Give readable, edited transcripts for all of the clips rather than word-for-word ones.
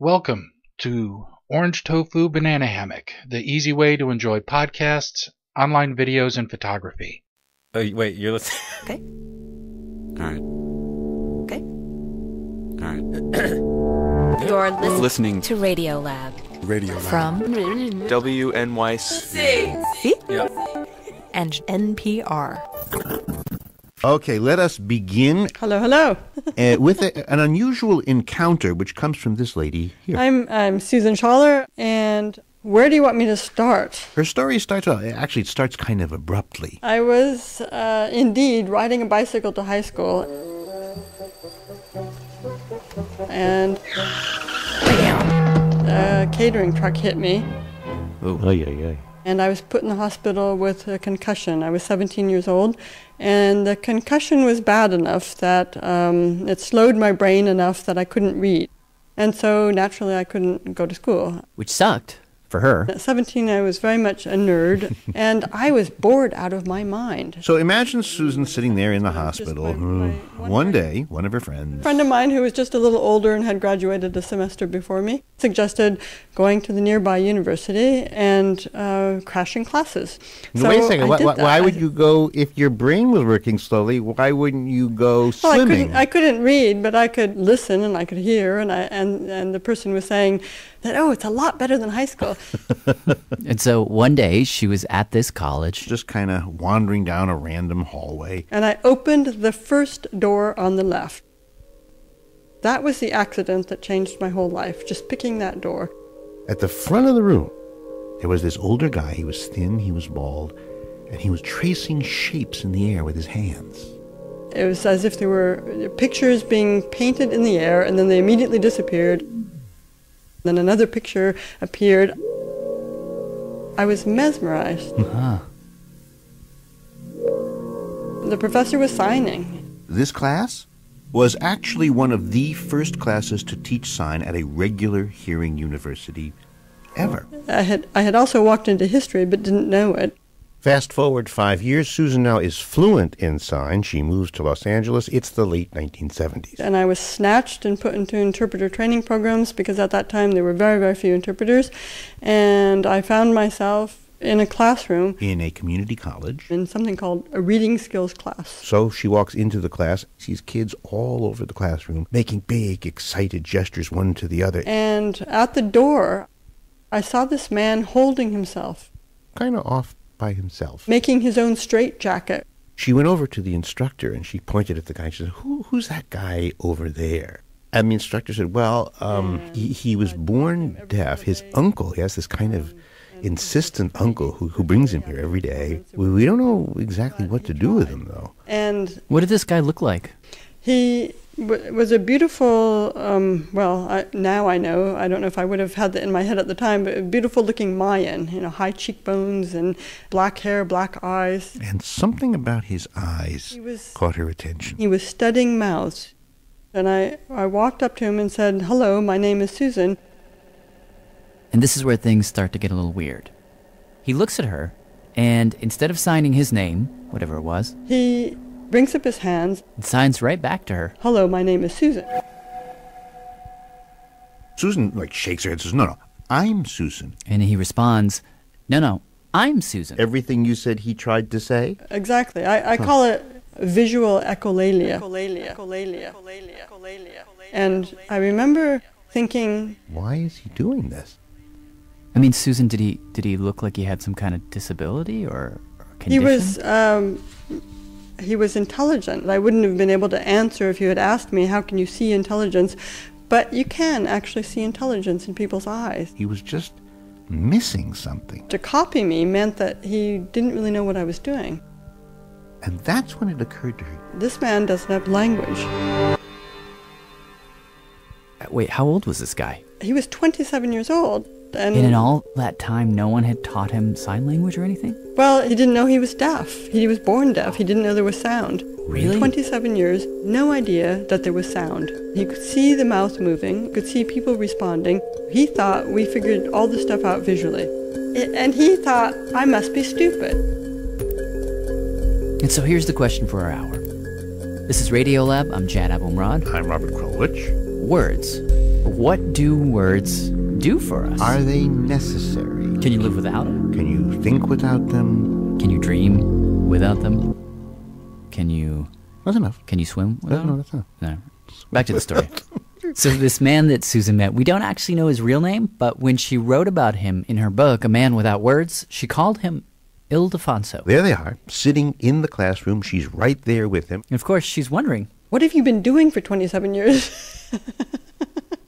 Welcome to Orange Tofu Banana Hammock, the easy way to enjoy podcasts, online videos, and photography. Oh, wait, you're listening? Okay. All right. Okay. All right. You're Listening to Radio Lab. Radio Lab. From WNYC. C Yep. and NPR. Okay, let us begin Hello. with an unusual encounter which comes from this lady here. I'm Susan Schaller, and where do you want me to start? Her story starts, actually it starts kind of abruptly. I was indeed riding a bicycle to high school, and a catering truck hit me, and I was put in the hospital with a concussion. I was 17 years old, and the concussion was bad enough that it slowed my brain enough that I couldn't read. And so naturally I couldn't go to school. Which sucked for her. At 17 I was very much a nerd, and I was bored out of my mind. So imagine Susan sitting there in the hospital. One day, one of her friends, A friend of mine who was just a little older and had graduated a semester before me, suggested going to the nearby university and crashing classes. Wait a second, why would you go, if your brain was working slowly, why wouldn't you go swimming? I couldn't read, but I could listen and I could hear, and the person was saying that, it's a lot better than high school. And so one day she was at this college. Just kind of wandering down a random hallway. And I opened the first door on the left. That was the accident that changed my whole life, just picking that door. At the front of the room, there was this older guy. He was thin, he was bald, and he was tracing shapes in the air with his hands. It was as if there were pictures being painted in the air, and then they immediately disappeared. Then another picture appeared. I was mesmerized. Uh-huh. The professor was signing. This class was actually one of the first classes to teach sign at a regular hearing university ever. I had also walked into history but didn't know it. Fast forward 5 years, Susan now is fluent in sign. She moves to Los Angeles. It's the late 1970s. And I was snatched and put into interpreter training programs because at that time there were very, very few interpreters. And I found myself in a classroom. In a community college. In something called a reading skills class. So she walks into the class, sees kids all over the classroom making big, excited gestures one to the other. And at the door, I saw this man holding himself. Kind of off by himself. Making his own straitjacket. She went over to the instructor and she pointed at the guy. She said, who's that guy over there? And the instructor said, he was born deaf. His uncle, he has this kind of insistent uncle who brings him here every day. We don't know exactly what to do with him, though. And what did this guy look like? He was a beautiful, now I know, I don't know if I would have had that in my head at the time, but a beautiful looking Mayan, high cheekbones and black hair, black eyes. And something about his eyes caught her attention. He was studying mouths. And I walked up to him and said, "Hello, my name is Susan." And this is where things start to get a little weird. He looks at her, and instead of signing his name, whatever it was, he brings up his hands and signs right back to her. "Hello, my name is Susan." Susan, shakes her head and says, no, I'm Susan. And he responds, no, I'm Susan. Everything you said he tried to say? Exactly. I call it visual echolalia. And I remember thinking, why is he doing this? I mean, Susan, did he look like he had some kind of disability or condition? He was intelligent. I wouldn't have been able to answer if you had asked me, how can you see intelligence? But you can actually see intelligence in people's eyes. He was just missing something. To copy me meant that he didn't really know what I was doing. And that's when it occurred to her. This man doesn't have language. Wait, how old was this guy? He was 27 years old. And in all that time, no one had taught him sign language or anything? Well, he didn't know he was deaf. He was born deaf. He didn't know there was sound. Really? 27 years, no idea that there was sound. He could see the mouth moving, could see people responding. He thought we figured all this stuff out visually. And he thought, I must be stupid. And so here's the question for our hour. This is Radio Lab. I'm Jad Abumrad. I'm Robert Krulwich. Words. What do words do for us? Are they necessary? Can you live without them? Can you think without them? Can you dream without them? Can you... That's enough. Can you swim without them? No, that's enough. No. Back to the story. So this man that Susan met, we don't actually know his real name, but when she wrote about him in her book, A Man Without Words, she called him Ildefonso. There they are, sitting in the classroom. She's right there with him. And of course, she's wondering, what have you been doing for 27 years?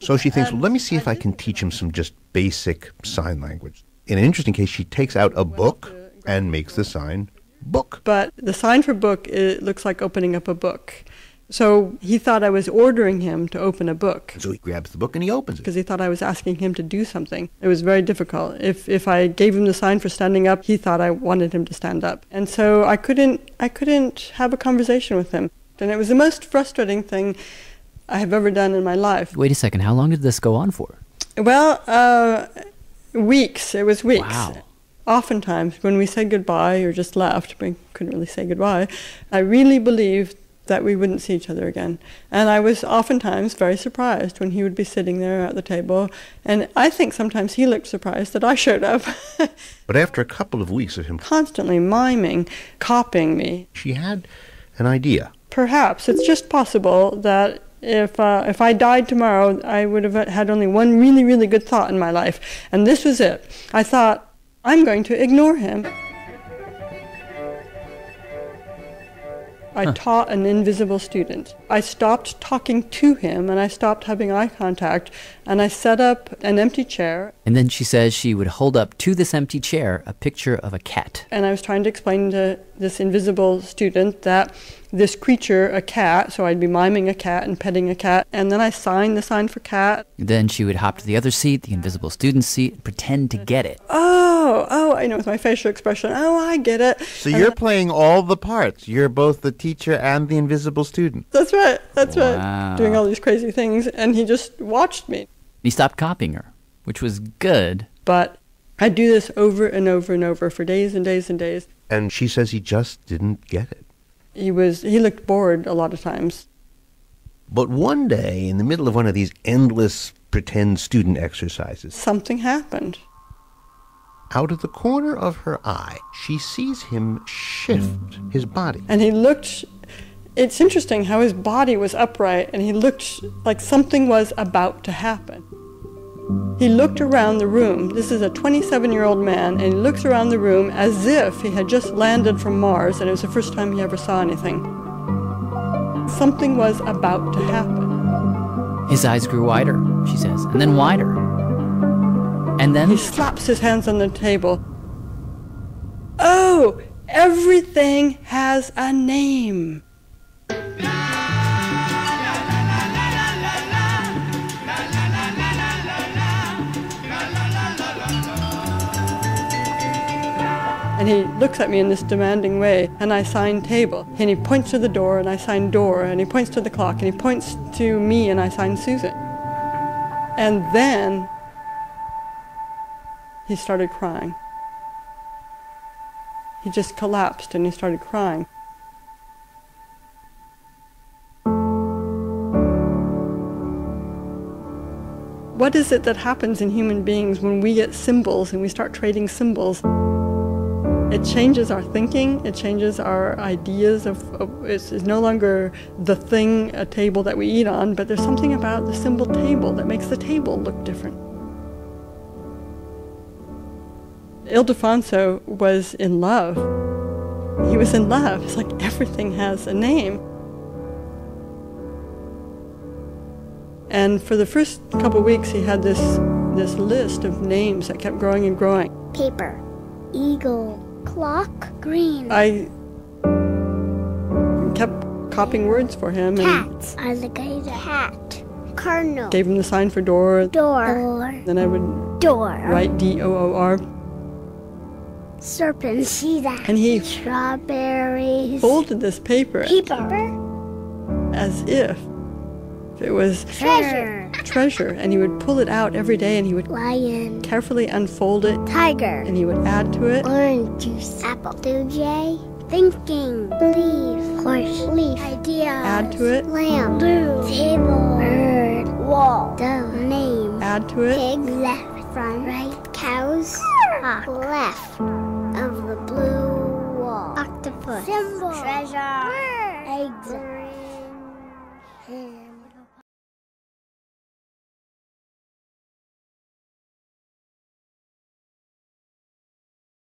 So she thinks, well, let me see if I can teach him some just basic sign language. In an interesting case, she takes out a book and makes the sign book. But the sign for book, it looks like opening up a book. So he thought I was ordering him to open a book. So he grabs the book and he opens it. Because he thought I was asking him to do something. It was very difficult. If I gave him the sign for standing up, he thought I wanted him to stand up. And so I couldn't have a conversation with him. And it was the most frustrating thing I have ever done in my life. wait a second, how long did this go on for? Well, weeks. It was weeks. Wow. Oftentimes, when we said goodbye or just left, we couldn't really say goodbye, I really believed that we wouldn't see each other again. And I was oftentimes very surprised when he would be sitting there at the table. And I think sometimes he looked surprised that I showed up. But after a couple of weeks of him Constantly miming, copying me. she had an idea. Perhaps it's just possible that if I died tomorrow, I would have had only one really, really good thought in my life. And this was it. I thought, I'm going to ignore him. I taught an invisible student. I stopped talking to him and I stopped having eye contact and I set up an empty chair. And then she says she would hold up to this empty chair a picture of a cat. And I was trying to explain to this invisible student that this creature, a cat, so I'd be miming a cat and petting a cat, and then I signed the sign for cat. Then she would hop to the other seat, the invisible student's seat, and pretend to get it. Oh, I know, with my facial expression. Oh, I get it. So you're playing all the parts. You're both the teacher and the invisible student. That's right, Wow. right. Doing all these crazy things, and he just watched me. He stopped copying her, which was good. But I do this over and over and over for days and days and days. And she says he just didn't get it. He looked bored a lot of times. But one day, in the middle of one of these endless pretend student exercises, Something happened. out of the corner of her eye, she sees him shift his body. And he looked, it's interesting how his body was upright and he looked like something was about to happen. He looked around the room. This is a 27-year-old man, and he looks around the room as if he had just landed from Mars and it was the first time he ever saw anything. Something was about to happen. His eyes grew wider, she says, and then wider. And then He slaps his hands on the table. Oh, everything has a name. And he looks at me in this demanding way, and I sign table. And he points to the door, and I sign door. And he points to the clock, and he points to me, and I sign Susan. And then he started crying. He just collapsed, and he started crying. What is it that happens in human beings when we get symbols and we start trading symbols? It changes our thinking, it changes our ideas of it's no longer the thing, a table that we eat on, but there's something about the symbol table that makes the table look different. Ildefonso was in love. He was in love. It's like everything has a name. And for the first couple of weeks, he had this list of names that kept growing and growing. Paper, eagle, clock, green. I kept copying words for him Cat, alligator, hat, cardinal, and gave him the sign for door. door, Then I would door, write D-O-O-R. serpent, see that, And he strawberries, folded this paper paper, as if it was treasure, and he would pull it out every day and he would lion, carefully unfold it tiger, and he would add to it. orange juice, apple, blue jay, thinking, leaf, horse, leaf, idea, Add to it. lamb, blue, table, bird, wall. The name. Add to it. Pig, left, front, right. Cows, hawk, left of the blue wall. Octopus, symbol, treasure, bird, eggs.